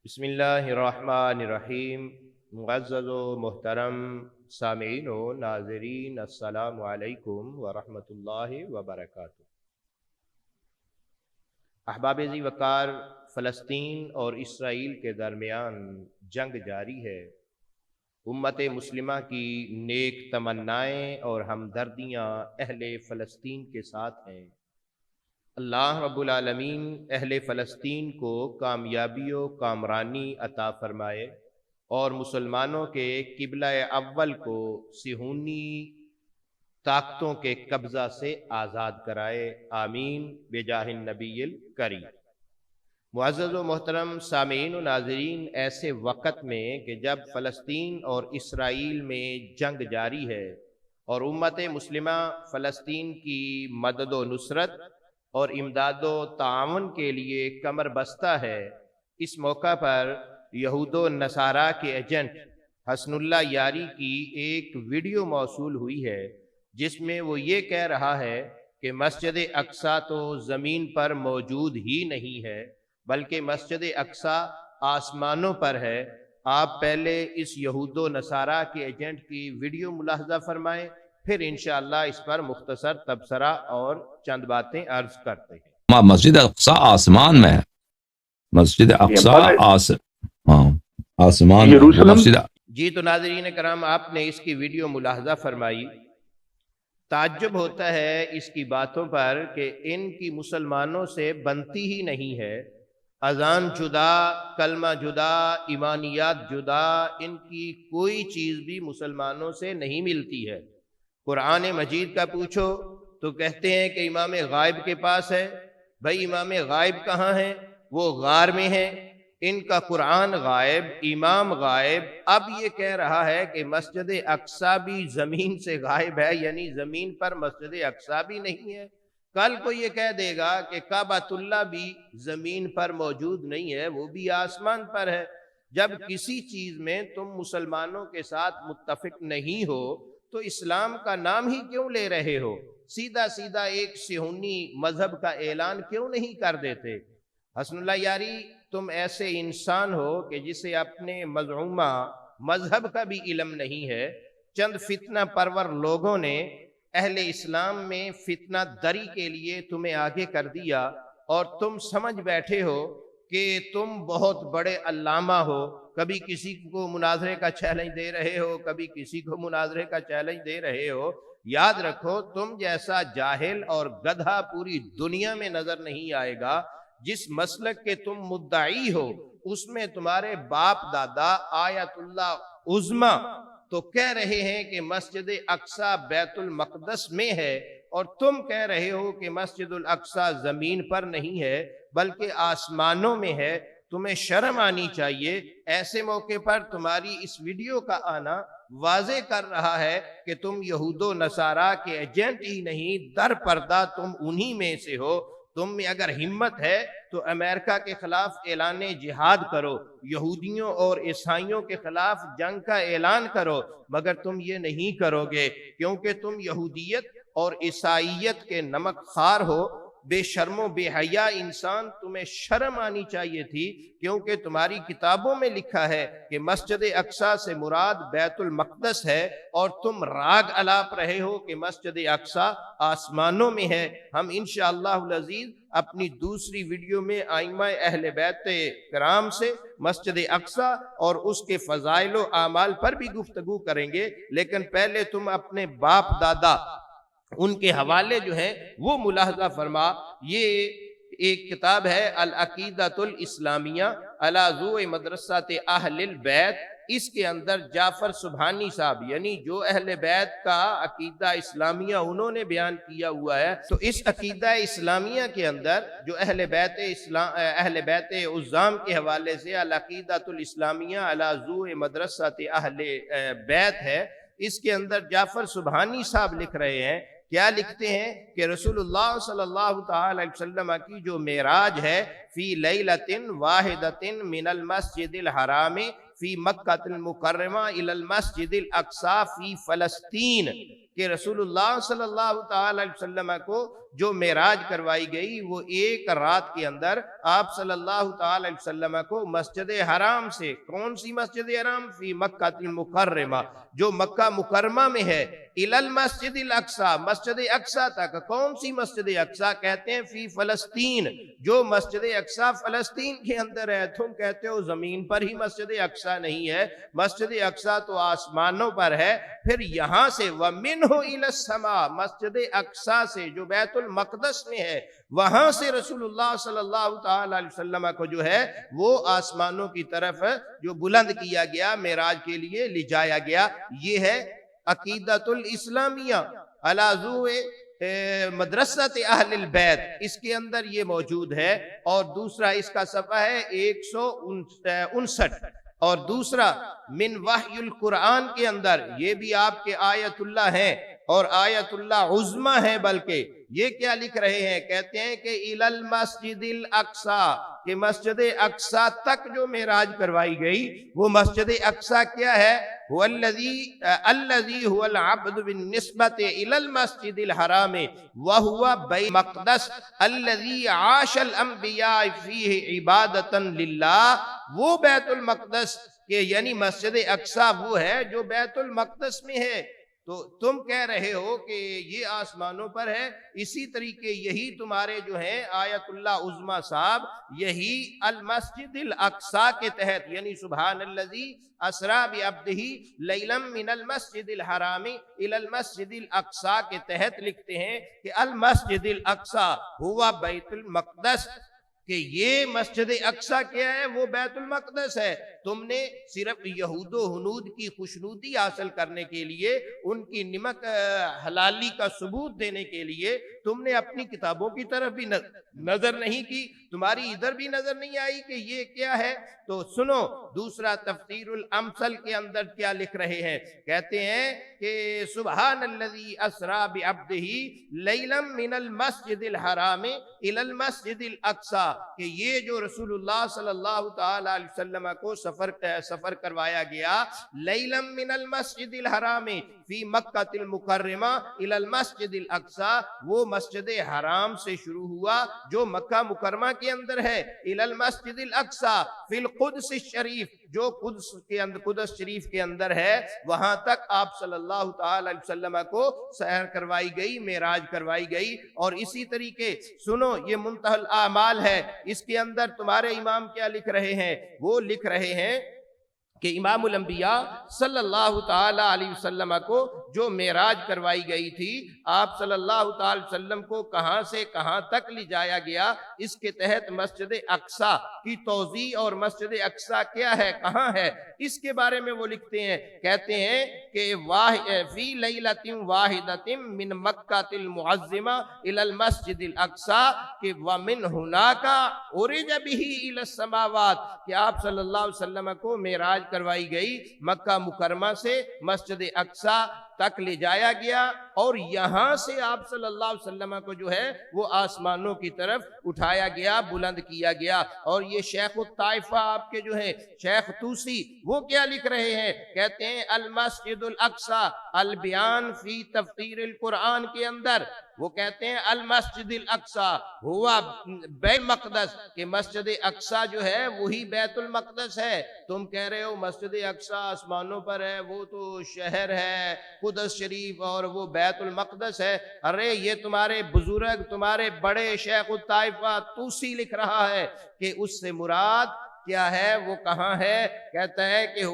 بسم اللہ الرحمن الرحیم۔ معزز و محترم سامعین و ناظرین، السلام علیکم ورحمۃ اللہ وبرکاتہ۔ احباب ذی وقار، فلسطین اور اسرائیل کے درمیان جنگ جاری ہے۔ امت مسلمہ کی نیک تمنائیں اور ہمدردیاں اہل فلسطین کے ساتھ ہیں۔ اللہ رب العالمین اہل فلسطین کو کامیابی و کامرانی عطا فرمائے اور مسلمانوں کے قبلہ اول کو صہیونی طاقتوں کے قبضہ سے آزاد کرائے، آمین بجاہ النبی الکریم۔ معزز و محترم سامعین و ناظرین، ایسے وقت میں کہ جب فلسطین اور اسرائیل میں جنگ جاری ہے اور امت مسلمہ فلسطین کی مدد و نصرت اور امداد و تعاون کے لیے کمر بستہ ہے، اس موقع پر یہود و نصارہ کے ایجنٹ حسن اللہ یاری کی ایک ویڈیو موصول ہوئی ہے جس میں وہ یہ کہہ رہا ہے کہ مسجد اقصیٰ تو زمین پر موجود ہی نہیں ہے بلکہ مسجد اقصیٰ آسمانوں پر ہے۔ آپ پہلے اس یہود و نصارہ کے ایجنٹ کی ویڈیو ملاحظہ فرمائیں، پھر انشاءاللہ اس پر مختصر تبصرہ اور چند باتیں عرض کرتے ہیں۔ مسجد اقصیٰ آسمان میں ہے، مسجد اقصیٰ آسمان میں مسجد۔ جی تو ناظرین کرام، آپ نے اس کی ویڈیو ملاحظہ فرمائی۔ تعجب ہوتا ہے اس کی باتوں پر کہ ان کی مسلمانوں سے بنتی ہی نہیں ہے۔ اذان جدا، کلمہ جدا، ایمانیات جدا، ان کی کوئی چیز بھی مسلمانوں سے نہیں ملتی ہے۔ قرآن مجید کا پوچھو تو کہتے ہیں کہ امام غائب کے پاس ہے۔ بھائی امام غائب کہاں ہیں؟ وہ غار میں ہیں۔ ان کا قرآن غائب، امام غائب، اب یہ کہہ رہا ہے کہ مسجد اقصیٰ بھی زمین سے غائب ہے، یعنی زمین پر مسجد اقصیٰ بھی نہیں ہے۔ کل کو یہ کہہ دے گا کہ کعبۃ اللہ بھی زمین پر موجود نہیں ہے، وہ بھی آسمان پر ہے۔ جب کسی چیز میں تم مسلمانوں کے ساتھ متفق نہیں ہو تو اسلام کا نام ہی کیوں لے رہے ہو؟ سیدھا سیدھا ایک صہیونی مذہب کا اعلان کیوں نہیں کر دیتے؟ حسن اللہ یاری، تم ایسے انسان ہو کہ جسے اپنے مزعومہ مذہب کا بھی علم نہیں ہے۔ چند فتنہ پرور لوگوں نے اہل اسلام میں فتنہ دری کے لیے تمہیں آگے کر دیا اور تم سمجھ بیٹھے ہو کہ تم بہت بڑے علامہ ہو۔ کبھی کسی کو مناظرے کا چیلنج دے رہے ہو، کبھی کسی کو مناظرے کا چیلنج دے رہے ہو۔ یاد رکھو، تم جیسا جاہل اور گدھا پوری دنیا میں نظر نہیں آئے گا۔ جس مسلک کے تم مدعی ہو اس میں تمہارے باپ دادا آیت اللہ عظمی تو کہہ رہے ہیں کہ مسجد اقصیٰ بیت المقدس میں ہے، اور تم کہہ رہے ہو کہ مسجد الاقصیٰ زمین پر نہیں ہے بلکہ آسمانوں میں ہے۔ تمہیں شرم آنی چاہیے۔ ایسے موقع پر تمہاری اس ویڈیو کا آنا واضح کر رہا ہے کہ تم یہود و نصارہ کے ایجنٹ ہی نہیں، در پردہ تم انہی میں سے ہو۔ تم میں اگر ہمت ہے تو امریکہ کے خلاف اعلان جہاد کرو، یہودیوں اور عیسائیوں کے خلاف جنگ کا اعلان کرو، مگر تم یہ نہیں کرو گے کیونکہ تم یہودیت اور عیسائیت کے نمک خوار ہو۔ بے شرم و بے حیا انسان، تمہیں شرم آنی چاہیے تھی، کیونکہ تمہاری کتابوں میں لکھا ہے کہ مسجد اقصیٰ سے مراد بیت المقدس ہے، اور تم راگ الاپ رہے ہو کہ مسجد اقصیٰ آسمانوں میں ہے۔ ہم انشاءاللہ العزیز اپنی دوسری ویڈیو میں ائمہ اہل بیت کرام سے مسجد اقصیٰ اور اس کے فضائل و اعمال پر بھی گفتگو کریں گے، لیکن پہلے تم اپنے باپ دادا ان کے حوالے جو ہیں وہ ملاحظہ فرما۔ یہ ایک کتاب ہے العقیدۃ الاسلامیہ علی ضوء مدرسۃ اہل البیت۔ اس کے اندر جعفر سبحانی صاحب، یعنی جو اہل بیت کا عقیدہ اسلامیہ انہوں نے بیان کیا ہوا ہے، تو اس عقیدہ اسلامیہ کے اندر جو اہل بیت عظام کے حوالے سے العقیدۃ الاسلامیہ علی ضوء مدرسۃ اہل بیت ہے، اس کے اندر جعفر سبحانی صاحب لکھ رہے ہیں، کیا لکھتے ہیں کہ رسول اللہ صلی اللہ تعالی علیہ وسلم کی جو معراج ہے، فی لیلۃ واحدۃ من المسجد الحرام فی مکہ المکرمہ الی المسجد الاقصی فی فلسطین، کہ رسول اللہ صلی اللہ تعالی علیہ وسلم کو جو معراج کروائی گئی وہ ایک رات کے اندر آپ صلی اللہ تعالی علیہ وسلم کو مسجد حرام سے، کون سی مسجد حرام؟ فی مکہ المکرمہ، جو مکہ مکرمہ میں ہے، الی المسجد الاقصی، مسجد اقصی تک۔ کون سی مسجد اقصی؟ کہتے ہیں فی فلسطین، جو مسجد اقصی فلسطین کے اندر ہے۔ تم کہتے ہو زمین پر ہی مسجد اقصی نہیں ہے، مسجد اقصی تو آسمانوں پر ہے۔ پھر یہاں سے وَمِنْهُ إِلَى السَّمَاءِ، مسجد اقصی سے جو بیت المقدس میں ہے، وہاں سے رسول اللہ صلی اللہ تعالی علیہ وسلم کو جو ہے وہ آسمانوں کی طرف جو بلند کیا گیا، معراج کے لیے لے جایا گیا۔ یہ ہے عقیدۃ الاسلامیہ علی ضوء مدرسۃ اہل البیت، اس کے اندر یہ موجود ہے۔ اور دوسرا اس کا صفحہ ہے 159، اور دوسرا من وحی القرآن کے اندر، یہ بھی آپ کے آیت اللہ ہیں اور آیت اللہ عظمی ہے، بلکہ یہ کیا لکھ رہے ہیں؟ کہتے ہیں کہ الی المسجد الاقصی، کہ مسجد اقصی تک جو معراج کروائی گئی وہ مسجد اقصی کیا ہے؟ هو الذي هو العبد بالنسبة الى المسجد الحرام وهو بیت المقدس الذي عاش الانبیاء فيه عبادة لله، وہ بیت المقدس کہ یعنی مسجد اقصی وہ ہے جو بیت المقدس میں ہے۔ تو تم کہہ رہے ہو کہ یہ آسمانوں پر ہے، اسی طریقے یہی تمہارے جو ہیں آیت اللہ عظمی صاحب، یہی المسجد الاقصی کے تحت، یعنی سبحان الذی اسریٰ بعبدہ لیلا من المسجد الحرام الی المسجد الاقصی کے تحت لکھتے ہیں کہ المسجد الاقصی ہوا بیت المقدس، کہ یہ مسجد اقصی کیا ہے؟ وہ بیت المقدس ہے۔ تم نے صرف یہود و ہنود کی خوشنودی حاصل کرنے کے لیے، ان کی نمک حلالی کا ثبوت دینے کے لیے تم نے اپنی کتابوں کی طرف بھی نظر نہیں کی، تمہاری ادھر بھی نظر نہیں آئی کہ یہ کیا ہے۔ تو سنو دوسرا تفسیر الامثل کے اندر کیا لکھ رہے ہیں؟ کہتے ہیں کہ سبحان الذی اسریٰ بعبدہ لیلا من المسجد الحرام الی المسجد الاقصی، کہ یہ جو رسول اللہ صلی اللہ تعالی علیہ وسلم کو سفر کروایا گیا، لیلا من المسجد الحرام فی مکہ المکرمہ الی المسجد الاقصی، وہ مسجد حرام سے شروع ہوا جو مکہ مکرمہ کے اندر ہے، الی المسجد الاقصی فی القدس الشریف، جو قدس شریف کے اندر ہے، وہاں تک آپ صلی اللہ تعالی علیہ وسلم کو سیر کروائی گئی، معراج کروائی گئی۔ اور اسی طریقے سنو یہ منتہی الاعمال ہے، اس کے اندر تمہارے امام کیا لکھ رہے ہیں؟ وہ لکھ رہے ہیں کہ امام الانبیاء صلی اللہ تعالی علیہ وسلم کو جو معراج کروائی گئی تھی، آپ صلی اللہ تعالی وسلم کو کہاں سے کہاں تک لے جایا گیا، اس کے تحت مسجد اقصی کی توضیح اور مسجد اقصی کیا ہے، کہاں ہے، اس کے بارے میں وہ لکھتے ہیں۔ کہتے ہیں کہ فی لیلۃ واحدۃ من مکہ المعظمہ الی المسجد الاقصی، کہ ومن ہناک عرج بہ الی السماوات، کہ آپ صلی اللہ علیہ وسلم کو معراج کروائی گئی، مکہ مکرمہ سے مسجد اقصی تک لے جایا گیا، اور یہاں سے آپ صلی اللہ علیہ وسلم کو جو ہے وہ آسمانوں کی طرف اٹھایا گیا، بلند کیا گیا۔ اور یہ شیخ الطائفہ آپ کے جو ہے شیخ طوسی، وہ کیا لکھ رہے ہیں؟ کہتے ہیں المسجد الاقصی البیان فی تفسیر القرآن کے اندر وہ کہتے ہیں المسجد الاقصی ہوا بیت المقدس، کہ مسجد اقصی جو ہے وہی بیت المقدس ہے۔ تم کہہ رہے ہو مسجد اقصی آسمانوں پر ہے، وہ تو شہر ہے قدس شریف اور وہ بیت المقدس ہے۔ ارے یہ تمہارے بزرگ، تمہارے بڑے شیخ الطائفہ طوسی لکھ رہا ہے کہ اس سے مراد کیا ہے، وہ کہاں ہے؟ کہتا ہے کہ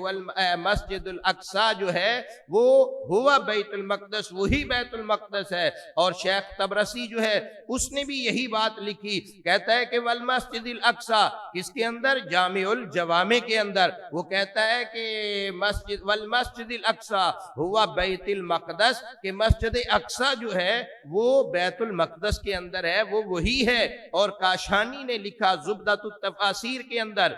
مسجد الاقصی جو ہے وہ ہوا بیت المقدس، وہی بیت المقدس ہے۔ اور شیخ طبرسی جو ہے اس نے بھی یہی بات لکھی، کہتا ہے کہ والمسجد الاقصی، کس کے اندر؟ جامع الجوامع کے اندر، وہ کہتا ہے کہ والمسجد الاقصی ہوا بیت المقدس، کہ مسجد اقصی جو ہے وہ بیت المقدس کے اندر ہے، وہ وہی ہے۔ اور کاشانی نے لکھا زبدۃ التفاسیر کے اندر،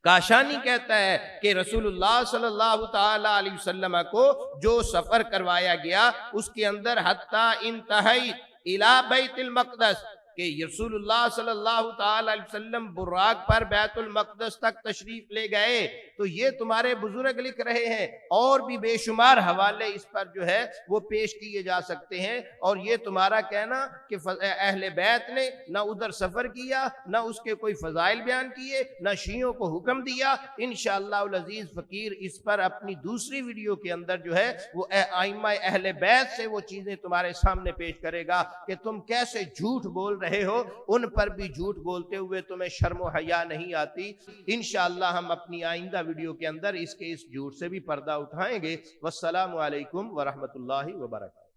کاشانی کہتا ہے کہ رسول اللہ صلی اللہ تعالی علیہ وسلم کو جو سفر کروایا گیا اس کے اندر حتی انتہی الی بیت المقدس، کہ رسول اللہ صلی اللہ تعالی علیہ وسلم براق پر بیت المقدس تک تشریف لے گئے، تو یہ تمہارے بزرگ لکھ رہے ہیں، اور بھی بے شمار حوالے اس پر جو ہے وہ پیش کیے جا سکتے ہیں۔ اور یہ تمہارا کہنا کہ اہل بیت نے نہ ادھر سفر کیا، نہ اس کے کوئی فضائل بیان کیے، نہ شیعوں کو حکم دیا، انشاءاللہ العزیز فقیر اس پر اپنی دوسری ویڈیو کے اندر جو ہے وہ ائمہ اہل بیت سے وہ چیزیں تمہارے سامنے پیش کرے گا کہ تم کیسے جھوٹ بول رہے ہو، ان پر بھی جھوٹ بولتے ہوئے تمہیں شرم و حیا نہیں آتی۔ انشاءاللہ ہم اپنی آئندہ ویڈیو کے اندر اس جھوٹ سے بھی پردہ اٹھائیں گے۔ والسلام علیکم ورحمۃ اللہ وبرکاتہ۔